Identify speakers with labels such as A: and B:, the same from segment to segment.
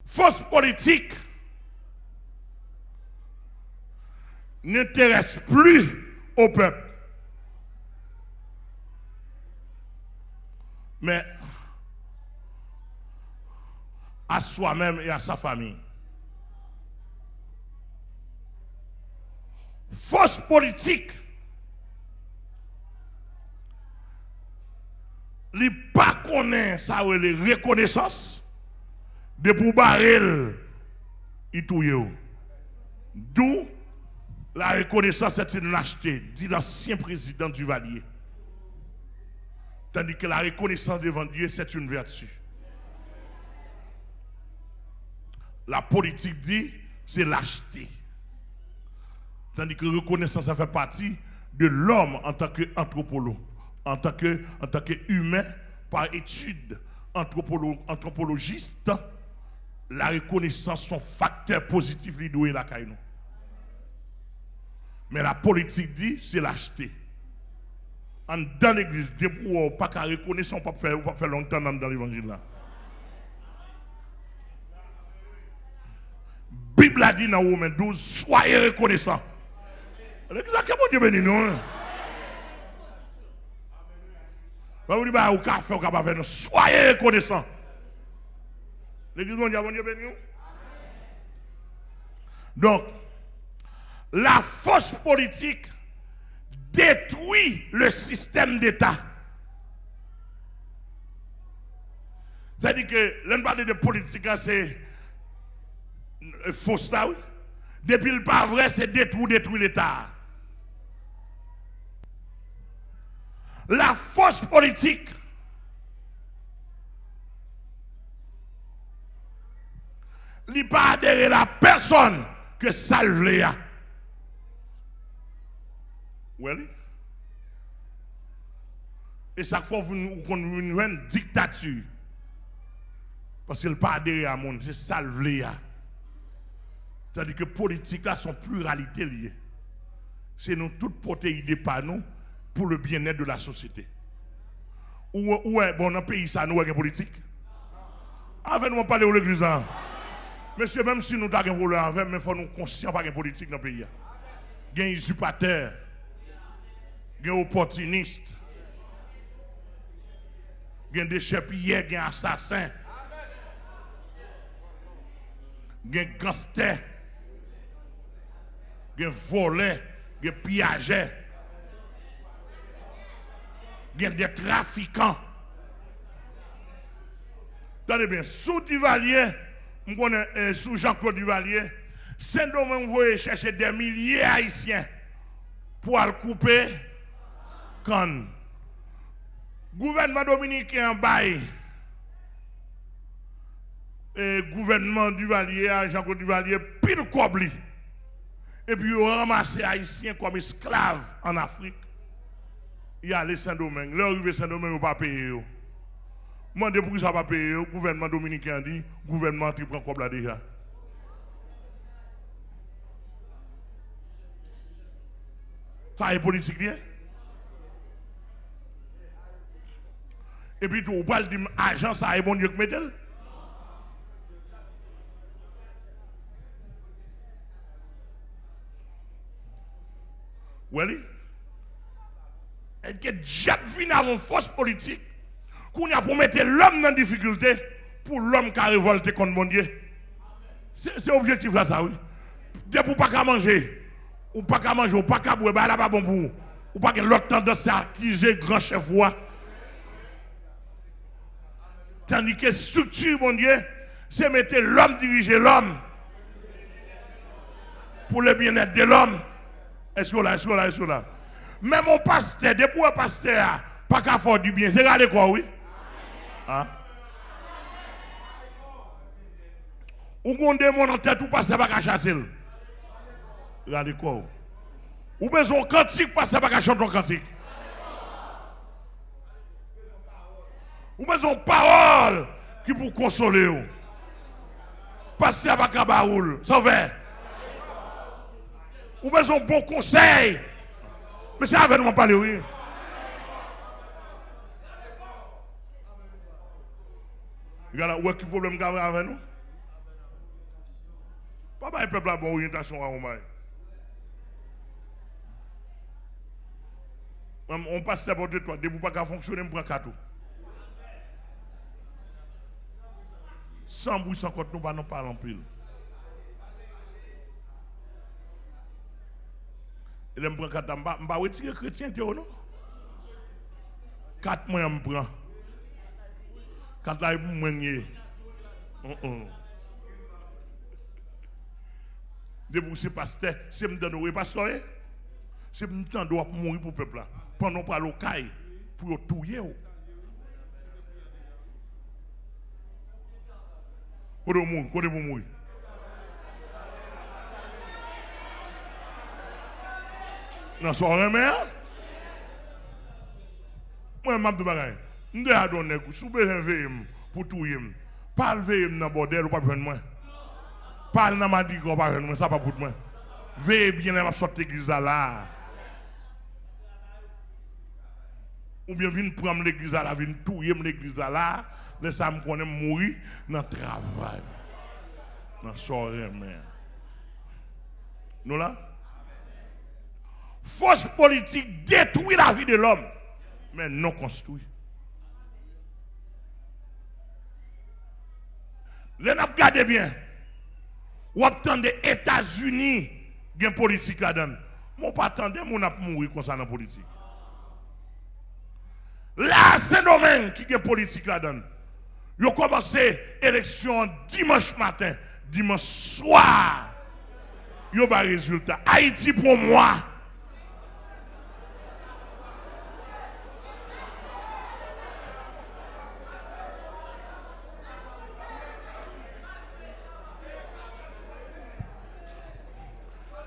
A: force politique n'intéresse plus au peuple. Mais à soi-même et à sa famille. Force politique, li pas connaît ça les reconnaissance de pour barrer il touye. D'où la reconnaissance est une lâcheté, dit l'ancien président Duvalier. Tandis que la reconnaissance devant Dieu, c'est une vertu. La politique dit, c'est lâcheté. Tandis que la reconnaissance, ça fait partie de l'homme en tant qu'anthropologue, en tant qu'humain, par étude anthropologiste, la reconnaissance, son facteur positif, lui doit la caille. Mais la politique dit, c'est lâcheté. Dans l'église, depuis pas qu'à reconnaître, on ne peut pas faire longtemps dans l'évangile là. La Bible a dit dans Romains 12, soyez reconnaissants. Exactement, Dieu béni nous. Vous dites, au café, au café, soyez reconnaissants. L'église mondiale, Dieu béni nous. Donc, la force politique détruit le système d'État. C'est-à-dire que l'on parle de politique, c'est fausse là, oui. Depuis le pas vrai, c'est détruire l'État. La force politique n'est pas adhérer à la personne que salve Léa. Oui. Et chaque fois qu'on a une dictature, parce qu'il n'a pas adhéré à monde, c'est salve Léa. C'est-à-dire que la politique a son pluralité liée. C'est nous toutes porter idées par nous pour le bien-être de la société. Ou est bon dans le pays ça nous avons une politique. Avec nous parler de l'église. Monsieur, même si nous avons un problème avec, mais il faut nous conscients pas de politique dans le pays. Il y a un usurpateur, il y a un opportuniste, il y a des chépillers, il y a un assassin, il y a un gangster, il y a un voleur, il y a un pillageur, il y a des trafiquants. Attendez bien, sous Duvalier, sous Jean-Claude Duvalier, Saint-Domingue voulait chercher des milliers d'Haïtiens pour le couper quand le gouvernement dominicain bail et gouvernement Duvalier, Jean-Claude Duvalier, pile cobli. Et puis ils ont ramassé les Haïtiens comme esclaves en Afrique. Il y a les Saint-Domingue. Là, arrivé Saint-Domingue, ils n'ont pas payé. Moi, depuis ça n'a pas payé, le gouvernement dominicain dit, le gouvernement qui prend comme là déjà. Ça est politique bien. Et puis, tu parles d'une agence, ça est bon Dieu que mettez-le. Oui. Et que Jacques vient à une force politique qu'on a pour mettre l'homme dans la difficulté pour l'homme qui a révolté contre mon Dieu. C'est objectif là, ça, oui. Dès pour pas qu'à manger, ou pas qu'à manger, ou pas qu'à boire, là pas bon pour vous. Ou pas que l'autre tendance à accuser grand chef roi. Tandis que structure, mon Dieu, c'est mettre l'homme diriger l'homme pour le bien-être de l'homme. Est-ce que là? Même mon pasteur, depuis un pasteur, pas qu'à faire du bien, c'est regardez quoi, oui? Hein? Ou qu'on démon en tête, ou pasteur, pas qu'à chasser. Regardez quoi? Ou besoin de cantique, pasteur, pas qu'à chanter un cantique. Ou besoin de parole qui pour consoler. Pasteur, pas qu'à baoul, ça fait. Ou besoin de bon conseil. Mais c'est avec nous parler, oui. Regarde, où est-ce que le problème avec nous? pas le peuple a bonne orientation à Romain. On passe d'abord de toi, dès que vous ne pouvez pas fonctionner, on prend 4. Sans bruit, sans compte, nous ne parlons pas en pile. Et là, je prends 4, je ne vais pas retirer chrétien, non? 4 mois, je prends. 4 là, je prends. Dès que c'est pasteur, c'est me donner pasteur, c'est me donner doit mourir pour le peuple. Pendant pas le caille, pour tout tuer. Côté vous mourir. Non, soirée, mais. Moi, je m'abdou bagay. Je suis à donner, si vous besoin de pour tout y pas le veiller dans le bordel ou pas besoin de moi. Pas dans ma dit qu'on pas besoin de moi, ça pas pour moi. Veillez bien, elle va sortir l'église là. Ou bien venir prendre l'église là, venir touiller l'église là, laissez me connaître mourir dans le travail. Dans la soirée, mais. Nous là? Force politique détruit la vie de l'homme, mais non construit. Les n'a regardez bien. Ou attendez des États-Unis, il y a une politique là-dedans. Mon pas attendre, mon a mourir comme ça dans la politique. Là, c'est domaine qui est politique là-dedans. Ils ont commencé l'élection dimanche matin, dimanche soir. Ils ont pas de résultat. Haïti pour moi.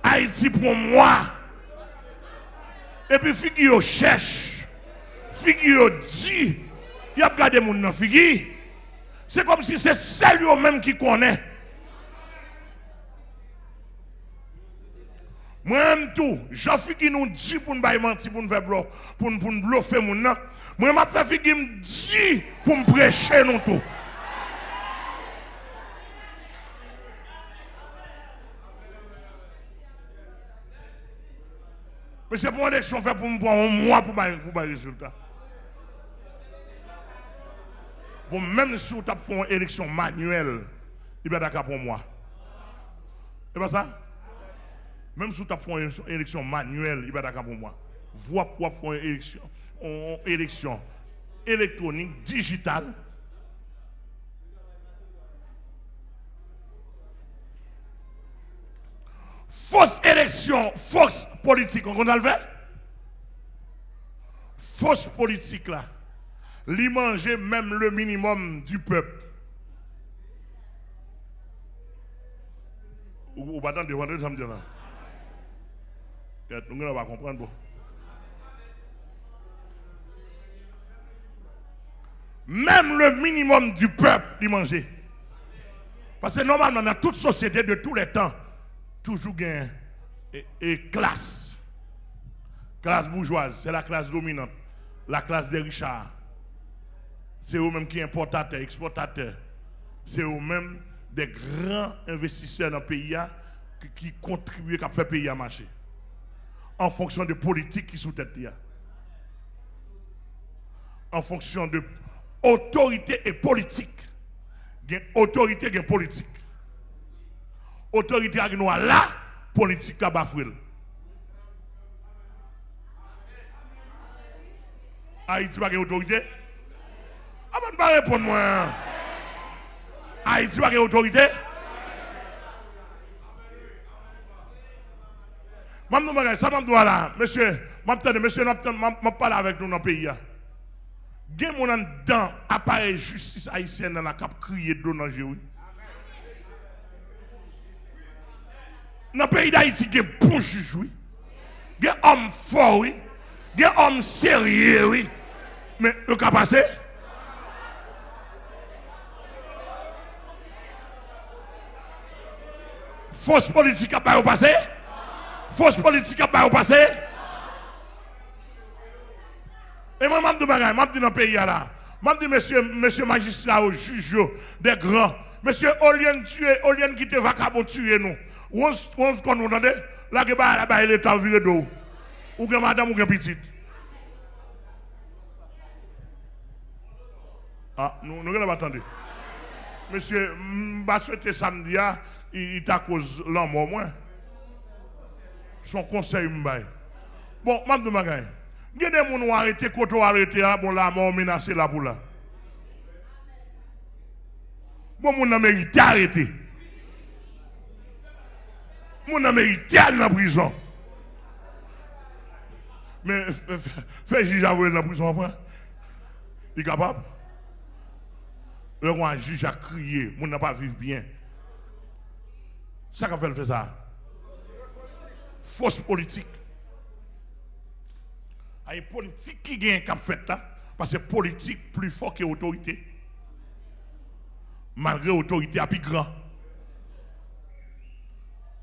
A: Haïti pour moi. Et puis, figure cherche. Figure dit. Il y a regardé mon nom figure. C'est comme si c'est celle même qui connaît. Moi-même tout, Jean-Figui nous dit pour nous mentir, pour nous faire bluffer, pour nous bluffer mon nom. Moi, je fais Figui me dit pour me prêcher nous tout. Mais c'est pour l'élection fait pour me prendre un mois pour le résultat. Bon, même si vous avez fait une élection manuelle, il va d'accord pour moi. C'est pas ça? Même si vous avez fait une élection manuelle, il va d'accord pour moi. Vous avez fait une élection électronique, digitale. Fausse élection, fausse politique, on a le fait? Fausse politique là. Li manger même le minimum du peuple. Ou pas attendre de voir ça me dit là. On va comprendre. Même le minimum du peuple, li manger. Parce que normalement dans toute société de tous les temps, toujours gain et classe. Classe bourgeoise, c'est la classe dominante, la classe des richards. C'est eux-mêmes qui sont importateurs, exportateurs. C'est eux-mêmes des grands investisseurs dans le pays qui contribuent à faire le pays marcher. En fonction de politiques qui sont sous tête. En fonction de autorité et politique. Il y a autorité et politique. Autorité à nous là, politique à bafouer. Haïti n'a pas d'autorité? Ah ben, pas répondre moi. Haïti n'a pas d'autorité? Ça m'a dit là, monsieur, je parle avec nous dans le pays. Il y a des gens appareil justice haïtienne dans la cap crier de dans le dans le pays d'Haïti, il y a des bons juges, oui. Il y a des hommes forts, oui. Il y a des hommes sérieux, oui. Mais le cas passé? Fausse politique à pas au passé? Fausse politique à pas au passé? Et moi, je dis dans le pays là. Je dis, monsieur magistrat, juge, des grands. Monsieur, au lieu de tuer, au lieu de quitter vacabon, tuer nous. On se qu'on nous entendez? Là, que bah, l'État viré d'eau. Ou que madame ou que petite. Ah, nous n'avons pas attendu. Monsieur, je souhaite samedi, il t'a cause l'homme au moins. Son conseil m'baye. Bon, madame de Magaï. Il y a des gens qui ont arrêté, quand on a arrêté, bon, la mort menacée là pour là. Bon, mon a mérité arrêter. Mon a mérité aller dans la prison. Mais, fait juge à dans la prison après. Il est capable. Le juge a crié, mon n'a pas vivre bien. Ça qu'a fait ça. Fausse politique. Il y a une politique qui gagne cap fait là, parce que politique plus fort que l'autorité. Malgré l'autorité à plus grand.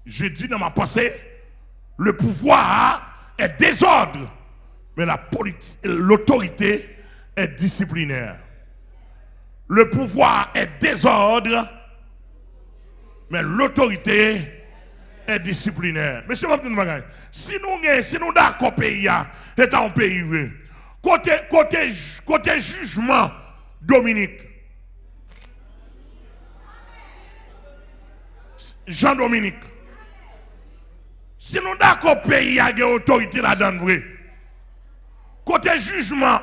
A: Je dis dans ma pensée, le pouvoir est désordre, mais l'autorité est disciplinaire. Le pouvoir est désordre, mais l'autorité est disciplinaire. Monsieur Martin Magaï, si nous d'accord pays est un pays vrai, côté jugement Dominique, Jean-Dominique, si nous d'accord pays a une autorité là-dedans vrai, côté jugement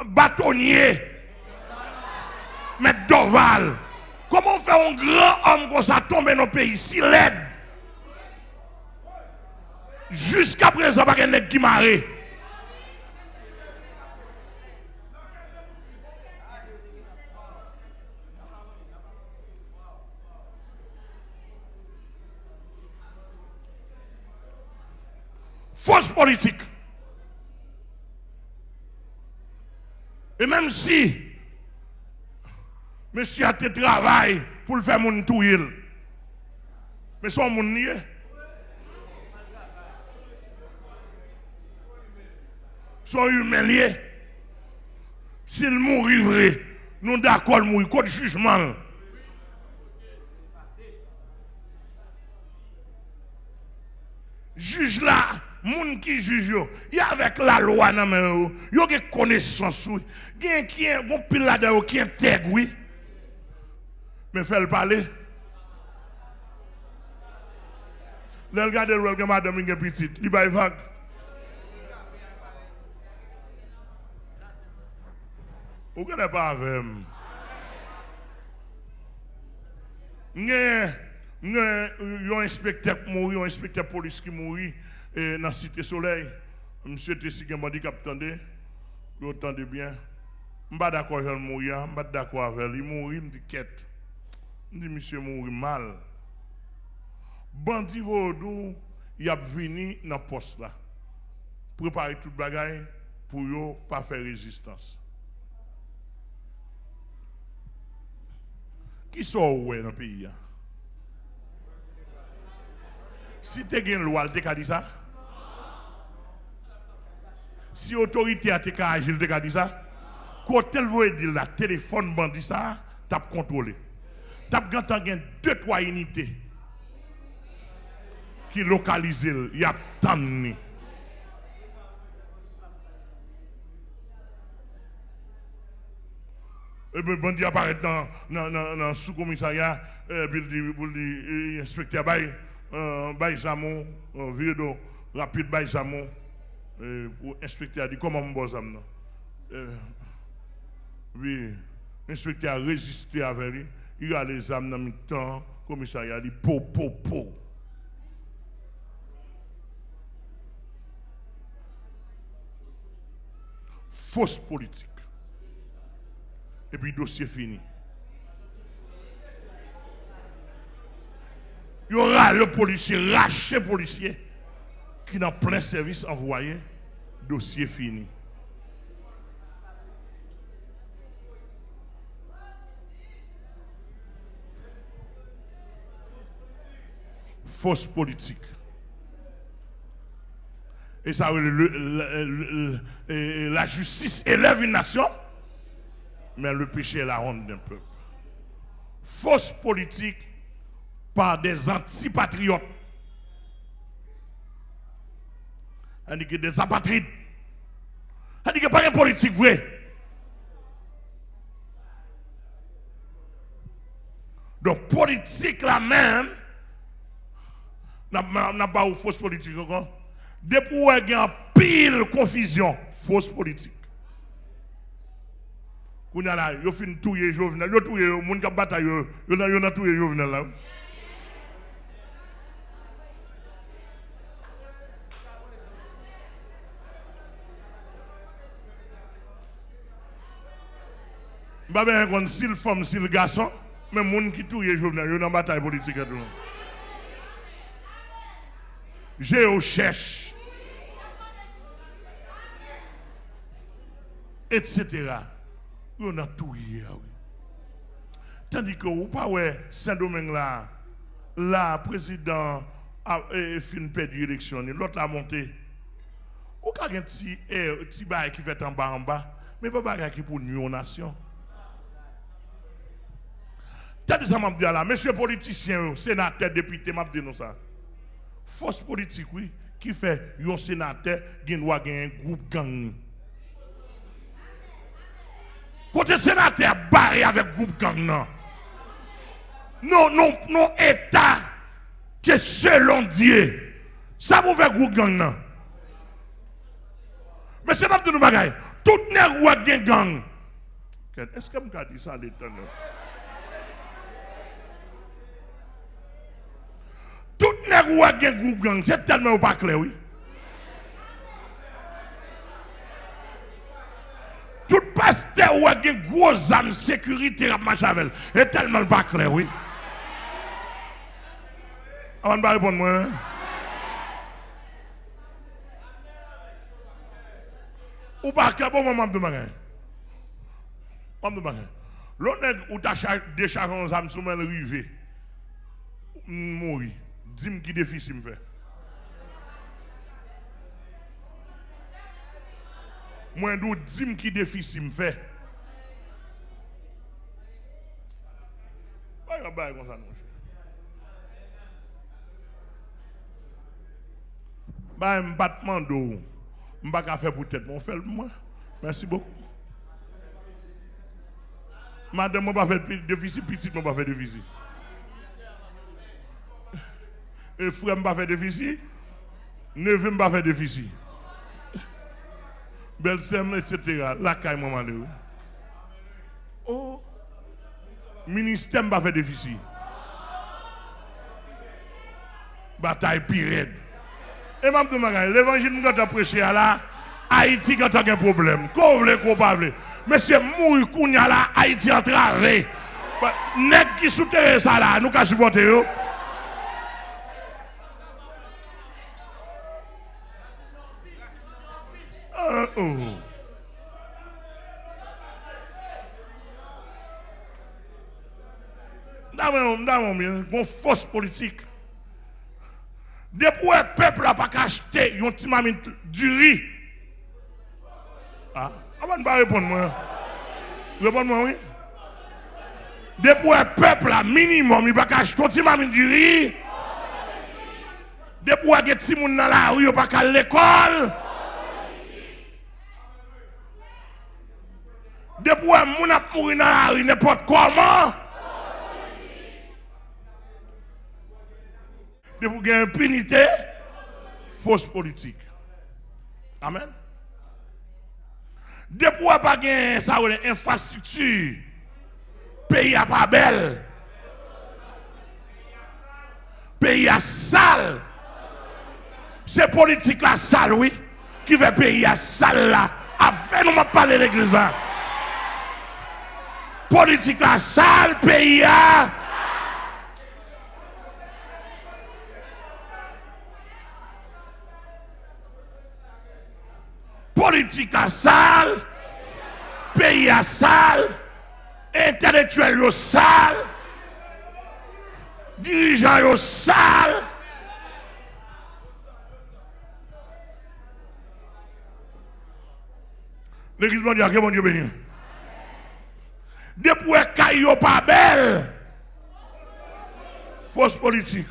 A: bâtonnier, Maître Dorval, comment faire un grand homme comme ça tomber dans le pays si laid? Jusqu'à présent, pas de qui marre. Fausse politique. Et même si monsieur a été travail pour le faire mon touil, mais son moun nié. Son humain lié. S'il mourit vrai, nous d'accord mourir contre jugement. Juge là, moun qui juge yo, y a avec la loi nan men yo, a connaissance ou, gen qui est bon pile là-dedans qui intègre oui. Mais fait le parler. Le regarder le madame est petite, il va vague. Vous ne connaissez pas avec moi. Il y a un inspecteur qui mourit, un inspecteur de police qui mourit dans la Cité Soleil. Monsieur Tessigé m'a dit qu'il attendait. Vous entendez bien. Je ne suis pas d'accord avec lui mourir, je ne suis pas d'accord avec lui. Il mourit, il me dit quête. Je dis monsieur mourit mal. Bandi Vodou, il a venu dans le poste là. Préparer toute bagaille pour ne pas faire résistance. Qui sont où dans le pays? Si tu as une loi, tu as dit ça? Si l'autorité a été agile, tu as dit ça? Quand elle veut dire la téléphone bandit ça, tu as contrôlé. Tu as 2-3 unités qui localisent, il y a tant de. Et bien, bandit apparaît dans le sous-commissariat, puis il dit, inspecteur Baye Samon, vidéo rapide Baye Samon, pour inspecteur a dit, comment on bosse ça? Oui, l'inspecteur a résisté avec lui, il a les âmes dans le temps, le commissariat a dit, po. Fausse politique. Et puis, dossier fini. Il y aura le policier, raché policier, qui dans plein service envoyé, dossier fini. Fausse politique. Et ça, la justice élève une nation, mais le péché est la honte d'un peuple. Fausse politique par des antipatriotes On dit que des apatrides. On dit que pas de politique vrai. Donc, politique là même, n'a pas une fausse politique encore. Depuis où il y a pile confusion, fausse politique. Quand là, il fin touyer Jovenel, il touyer le monde qui bataille, il a touyer Jovenel là. Je ne sais pas si le femme, si le garçon, mais les gens qui touillent Jovenel, ils ont une bataille politique. Je cherche. Etc. Ils ont touillé. Tandis que vous pas Saint-Domingue là, le président a fini perdre l'élection, l'autre a monté. Ou pas un petit bail qui fait en bas, mais pas bail qui pour une nation. T'as dit ça, m'a dit là, monsieur politicien, sénateur, député, m'a dit nous ça. Force politique, oui, qui fait un sénateur, qui doit gagner un groupe gang. Côté sénateur, barré avec groupe gang, non. Non, État, que selon Dieu, ça vous fait groupe gang, non. Mais c'est pas de nous bagaille. Tout n'est pas de gang. Est-ce que je peux dire ça à l'État? Tout n'est pas de groupe gang. C'est tellement pas clair, oui. Tout pasteur ou a une grosse âme sécurité à Machavel. C'est tellement pas clair, oui. Avant de répondre, moi. Ou pas clair, bon, maman de magasin. Maman de magasin. L'on ou t'as déchargé un âme sous le rivé. Mourir. Dis-moi qui déficit me fait. Moi, je dis qui déficit me fait. Pas comme ça, un battement d'eau. Je ne vais pas faire pour tête, mais on fait le moi. Merci beaucoup. Madame, je ne vais pas faire déficit, petit, je ne vais pas faire déficit. Et frère, je ne vais pas faire déficit. Neveu, je ne vais pas faire déficit. Belle-sème, etc. La caille, maman. Oh. Ministère, je ne vais pas faire déficit. Bataille pire. Et même l'évangile que tu as prêché là, Haïti quand tu as un problème. Qu'on veut, qu'on pas veut. Mais c'est mourir qu'on y a là, Haïti en travers. Nèg qui soutient ça là, nous qu'à supporter yo. Une force politique. Depuis le peuple n'a pas acheté un petit mamie du riz. Ah, avant de pas répondre moi. Répondre-moi oui. Depuis le peuple a minimum, il n'a pas acheté un petit mamie du riz. Depuis le petit monde dans la rue, il n'a pas à l'école. Depuis le monde a mouru dans la rue, n'importe comment. Depuis qu'il y a impunité, fausse politique. Amen. Depuis qu'il n'y a pas d'infrastructure, pays n'est pas belle. Pays est sale. C'est politique la sale, oui, qui fait pays à sale là. Afin nous parler de l'église là. Politique la sale, pays à. Politique à sale, pays à sale, intellectuel au sale, dirigeant au sale. L'église mondiale, que mon Dieu béni. Depuis que pas belle, fausse politique.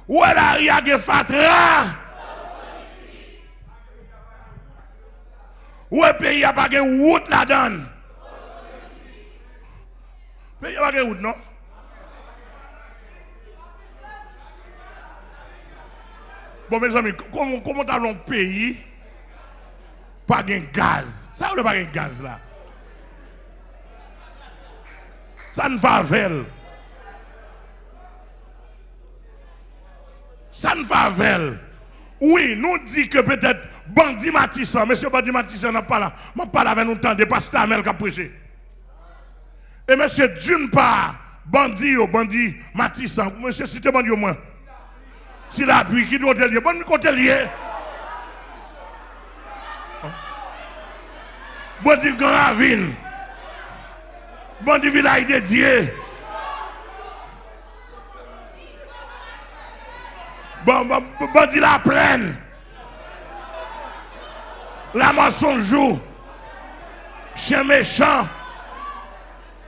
A: Ou elle a rien de fatra. Ouais, pays n'a pas de route là-dedans. Pays n'a pas de route, non? Bon, mes amis, comment dans un pays pas de gaz? Ça ou pas de gaz là? Ça ne va pas. Ça ne va pas. Oui, nous dit que peut-être Bandi Matissan, monsieur Bandi Matissan n'a pas là. Je parle avec nous temps de pasteur Amel qui a prêché. Et monsieur, d'une part, Bandi Matissan, monsieur, citez Bandi au moins. Si la pluie, qui doit te lier? Bon, côté lié. Bandi Grand Ravine. Bandi Village de Dieu. Bandi La Plaine. La Mensonjou. Chien méchant.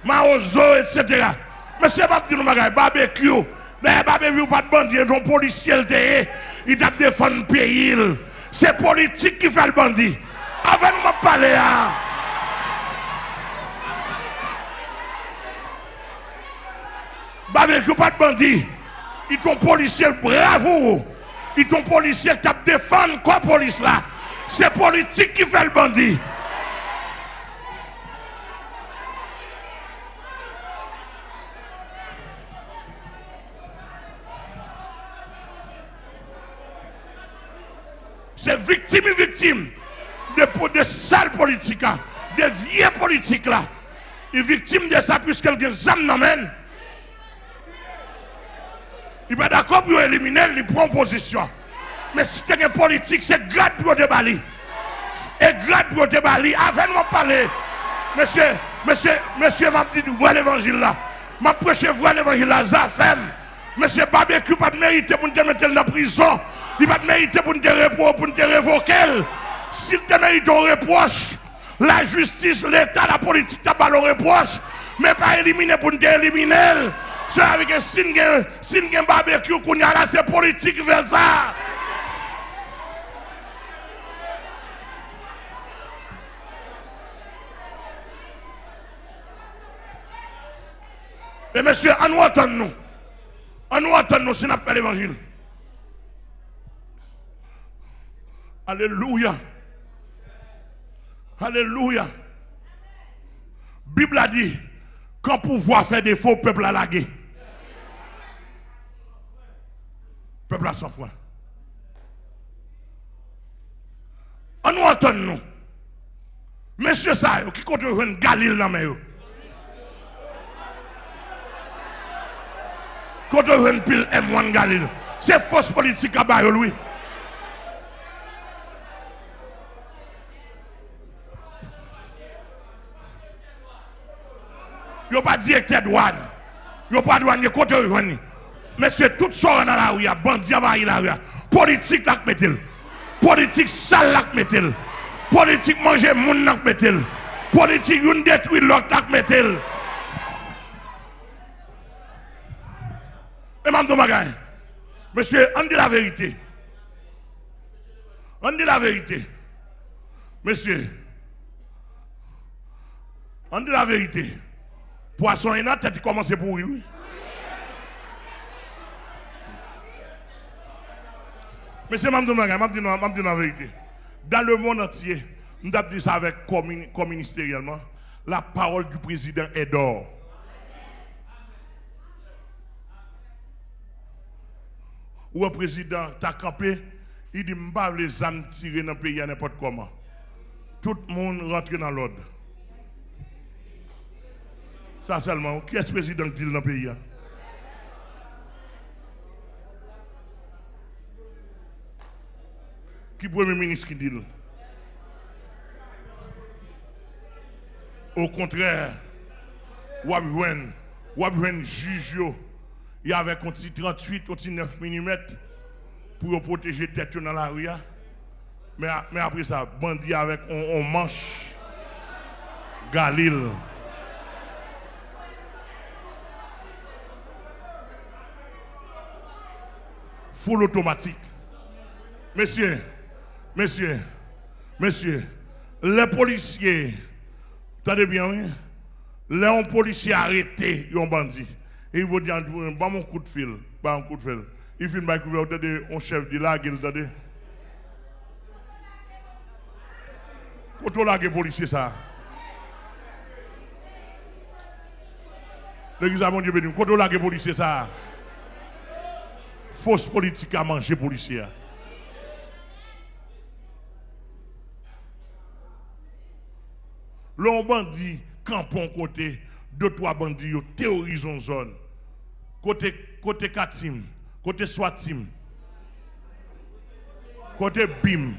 A: Maozo, etc. Mais c'est pas petit bagage, barbecue. Mais barbecue pas de bandit, ton policier il t'a défendu le pays. C'est politique qui fait le bandit. Avant de me parler à. Barbecue pas de bandit. Ils ton policier bravo. Ils ton policier qui t'a défendu quoi police là. C'est politique qui fait le bandit. C'est victime de sales politiques, de vieux politiques là. Il est victime de ça puisqu'elle a des âmes n'amène. Il est d'accord pour éliminer, il prend position. Mais si tu es un politique, c'est grade pour te balayer. Et grade pour te balayer. Avant de me parler, monsieur m'a dit, vois l'évangile là. M'a prêché, vois l'évangile là, Zafem. Monsieur Barbecue pas de mérite pour te mettre dans la prison. Il va te mériter pour te révoquer. S'il te mérite un reproche, la justice, l'État, la politique t'a pas le reproche, mais pas éliminer pour te éliminer. C'est avec un signe barbecue qu'on y a là, c'est politique vers ça. Et monsieur, on nous attend nous. On nous attend nous si nous fait l'évangile. Alléluia. Alléluia. Bible a dit, quand pouvoir fait défaut, peuple a lagué. Peuple a sans foi. On nous entend nous. Monsieur ça, qui compte une Galil dans mes. Quand on une pile M1 Galil. C'est fausse politique à bas, lui. Yo pas directeur douane. Yo pas douane, côté joindre. Monsieur tout sort dans la rue, bandit envahi la rue. Politique là mettel. Politique sale là mettel. Politique manger moun là mettel. Politique une détruit l'autre là mettel. Et m'am bagay. Monsieur, on dit la vérité. On dit la vérité. Monsieur. On dit la vérité. Poisson et la tête commence pour oui. Monsieur, je dis la vérité. Dans le monde entier, nous avons dit ça avec ministériellement, la parole du président est d'or. Ou un président t'a campé, il dit m'ba les âmes tirées dans le pays à n'importe comment. Tout le monde rentre dans l'ordre. Ça seulement, qui est-ce président qui dit dans le pays? Qui est le premier ministre qui dit? Au contraire, ou un juge, il y avait un petit 38 ou 9 mm pour protéger tête dans la rue. Mais après ça, bandit avec on manche Galil. Full automatique. Monsieur, Les policiers, attendez bien, oui? Les policiers arrêtés, ils ont bandit. Et ils vont dire, pas mon coup de fil, pas un coup de fil. Il filme avec un chef de la gueule, attendez. Quand on a les policiers, ça. L'église a mon Dieu béni. Quand on a les policiers, ça. Fausse politique à manger policiers. L'on bandit, campon côté, deux, trois bandits, terrorisent en zone. Côté Katim, côté Swatim, côté Bim,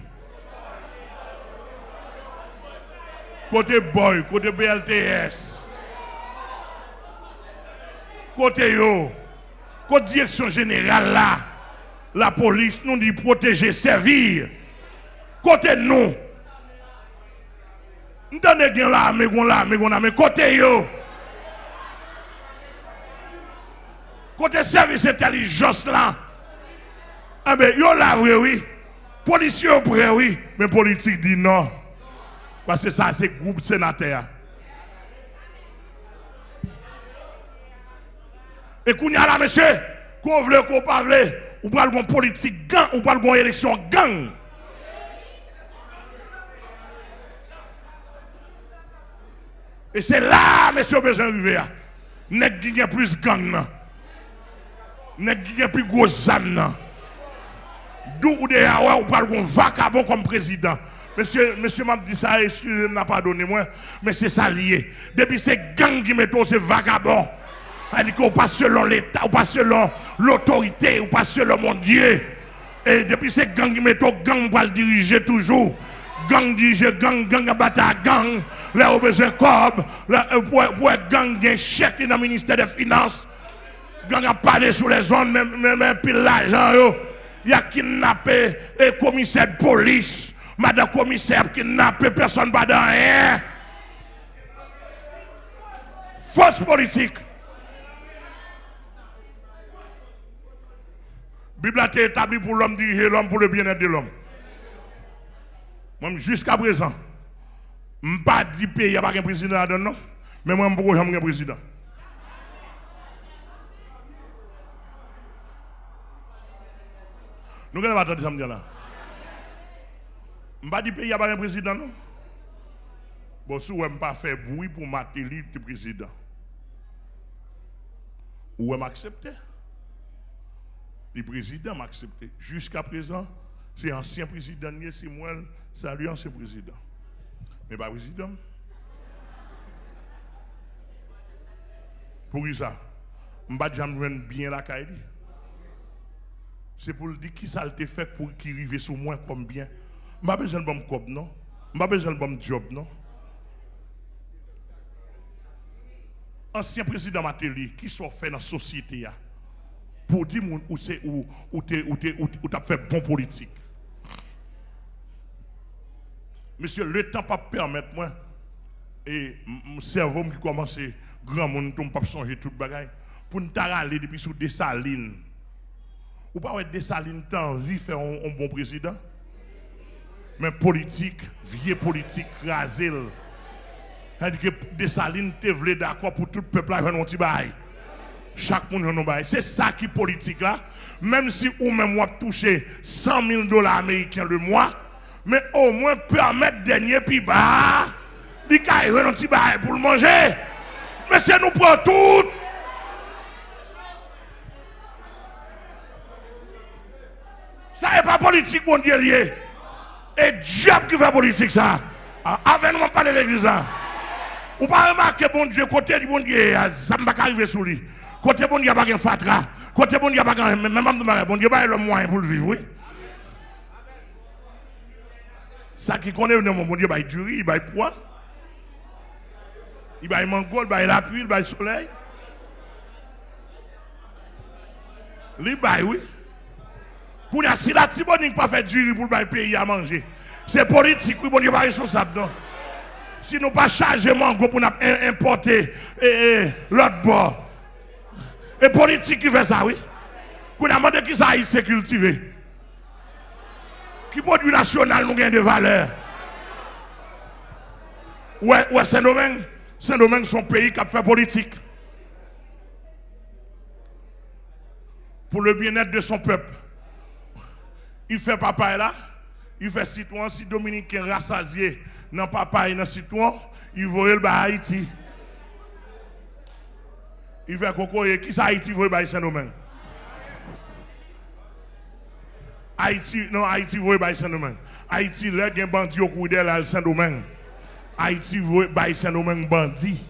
A: côté Boy, côté BLTS, côté yo, côté direction générale là, la police nous dit protéger, servir. Côté nous, nous donnons bien là, mais côté yo. Côté service d'intelligence là, ah ben, yo la vrai oui, policiers prêt oui, mais politique dit non. Parce que ça c'est groupe sénateur. Et qu'on y a là, monsieur, qu'on veut, qu'on parle, ou pas le politique gang, ou pas le élection gang. Et c'est là, monsieur, besoin d'arriver. N'est-ce qu'il y a plus gang non? N'est-ce qu'il y a plus gros âme non? D'où ou derrière, ou parle d'un vagabond comme président. Monsieur m'a dit ça, excusez-moi, n'a pas donné moi, mais c'est ça lié. Depuis c'est gang qui met c'est vagabond. Elle dit qu'on passe selon l'État, ou pas selon l'autorité, ou pas selon mon Dieu. Et depuis c'est gang qui met gang pour le diriger toujours. Gang dirige gang, gang abattre gang. Là on besoin cob, là pour gang gain chèque dans le ministère des Finances. Gang a parlé sur les zones, même pile l'argent. Il y a kidnappé et commissaire de police. Madame commissaire kidnappé, personne pas dans rien. Fausse politique. Bible a été établie pour l'homme diriger l'homme pour le bien-être de l'homme. Moi, jusqu'à présent, je ne pas dit pays, il n'y a pas de président là-dedans, non? Mais moi, je ne suis pas un président. Nous allons attendre ça me dire là. Je ne pas dit pays, il n'y a pas de président, non? Bon, si vous ne pas faire bruit pour m'atteler le président, vous m'acceptez? Le président m'a accepté. Jusqu'à présent, c'est ancien président, c'est moi, salut ancien président. Mais pas président. Pour ça, je ne vais jamais bien la caille. C'est pour le dire qui ça a été fait pour qu'il arrive sur moi comme bien. Je n'ai pas besoin de bon job, non? Je n'ai pas besoin de bon job, non? Ancien président Matéli, qui sont fait dans la société, pour dire où tu as fait bon politique. Monsieur, le temps pas permettre moi et mon cerveau qui commence grand monde ne pas changer toute bagaille pour nous aller depuis sous Dessalines. Ou pas Dessalines tant envie faire un bon président. Mais politique, vieux politique crasé. C'est-à-dire que Dessalines te voulait d'accord pour tout le peuple à faire un petit bail. Chaque monde a un bail. C'est ça qui est politique là. Même si ou même moi toucher $100,000 américains le mois, mais au moins permettre dernier puis bas, il y a un petit bail pour le manger. Mais c'est nous pour tout. Ça n'est pas politique, mon Dieu lié. Et diable qui fait politique ça. Avec nous, on parle de l'église. Ou pas remarquer, bon Dieu, côté du bon Dieu, ça ne va pas arriver sous lui. Côté bon Dieu, il n'y a pas de fatra. Côté bon Dieu, il n'y a pas de. Même bon Dieu, il y a le moyen pour le vivre, oui. Ça qui connaît, mon Dieu, il y a du riz, il y a du poids. Il y a du mango, il y a la pluie, il y a du soleil. Il y a oui. Pour si la Tibonique pas fait du riz pour le pays à manger, c'est politique, oui, bon Dieu, pas responsable, non. Si nous pas charger mango pour importer l'autre bord. Et politique qui fait ça, oui. Pour nous demander qui ça s'est cultivé. Qui produit national nous gagne de valeur. Ouais, Saint-Domingue. Saint-Domingue, son pays qui a fait politique. Pour le bien-être de son peuple. Il fait papa là, il fait citoyen, si Dominicain rassasié dans papa et dans citoyen, il voit le bas Haïti. Il fait coco et qui ça Haïti voit le Saint-Domingue? Haïti, non, Haïti voit le Saint-Domingue. Haïti, là, il y a un bandit au cours de là, Saint-Domingue. Haïti voit le Saint-Domingue bandit.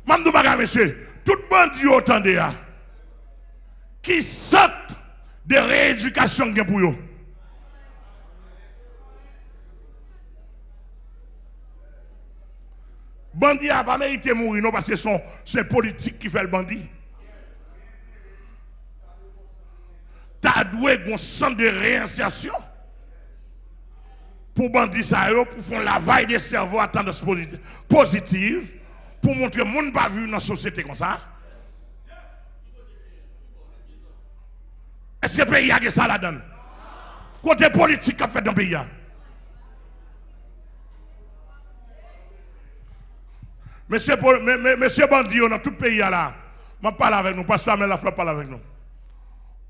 A: Mamdou baga, monsieur, tout bandit entendez là, qui sortent de rééducation pour eux. Bandit n'a pas mérité de mourir, non, parce que c'est politique qui fait le bandit. Tu as doué un centre de réinsertion pour bandit ça, pour faire la veille des cerveaux à tendance positive, pour montrer que le monde pas vu dans la société comme ça. Est-ce que le pays a ça là-dedans? Côté politique a fait dans le pays. Monsieur Bandi, dans tout le pays là, je parle avec nous, pasteur Amel Lafleur parle avec nous.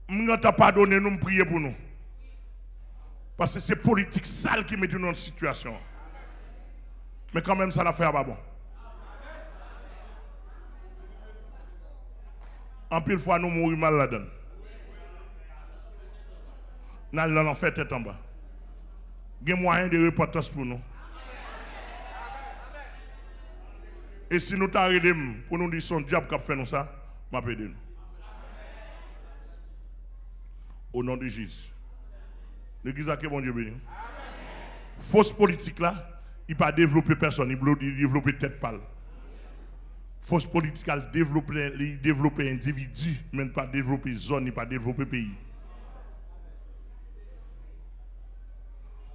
A: Je ne t'ai pas donné, nous prier pour nous. Parce que c'est politique sale qui met nous dans une situation. Mais quand même, ça l'a fait à bon. En pile fois, nous mourons mal là-dedans. Nous allons faire tête en bas. Il y a moyen de repentance pour nous. Et si nous t'arrêtons pour nous dire son diable qui a fait nous ça, je vais aider nous. Au nom de Jésus. L'église a que bon Dieu béni. Fausse politique là, il n'a pas développé personne, il a développé tête pâle. Fausse politique a développé individu, mais pas développé zone, il pas développé pays.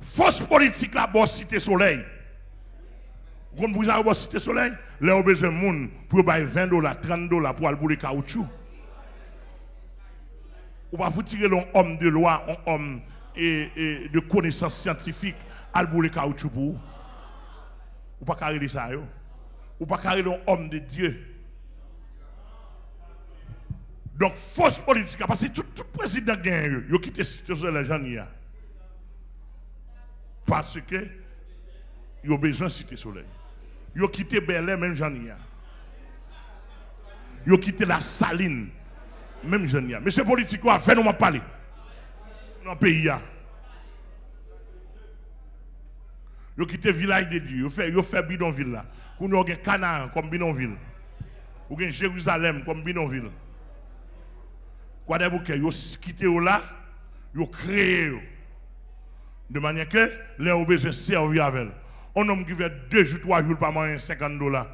A: Fausse politique là, bon cité soleil. Quand vous avez cité soleil, là on a besoin de monde pour payer $20, $30 pour aller pour les caoutchouc. Ou pas vous tirer un homme de loi, un homme de connaissances scientifiques, aller pour les caoutchouc pour vous. Ou pas carrer ça yo. Ou pas carrer un homme de Dieu. Donc fausse politique parce que tout président gagne yo quitté cité soleil gens y a. Parce que yo besoin de cité soleil. Yo quitté Berlin, même Jania. Yo quitté la Saline, même Jania. Monsieur politique, fait nous parler. Dans le pays. Yo quitté village de Dieu. Yo fait bidonville là. Vous avez Canaan comme bidonville. Vous avez Jérusalem comme bidonville. Quoi d'abord yo quitté là, yo créé. De manière que les ont besoin de servir avec elle. Un homme qui fait 2 jours, 3 jours par mois, $50.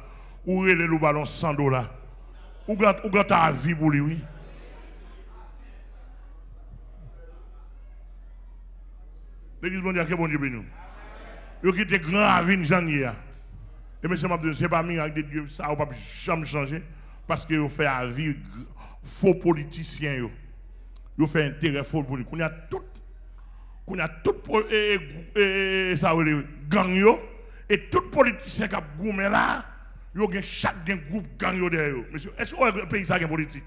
A: Ou relève le ballon $100. Ou quand à vie pour lui, oui. L'église bon Dieu, que bon Dieu béni. Vous quittez grand avis janvier. Et monsieur Mabdou, ce n'est pas miracle de Dieu, ça ne va pas jamais changer. Parce que vous faites à vie faux politiciens. Vous faites intérêt faux pour nous. Qu'on a tout ça gang et tout politicien qui a goumé là, il y a chaque groupe gang derrière. Monsieur, est-ce que le pays a une politique?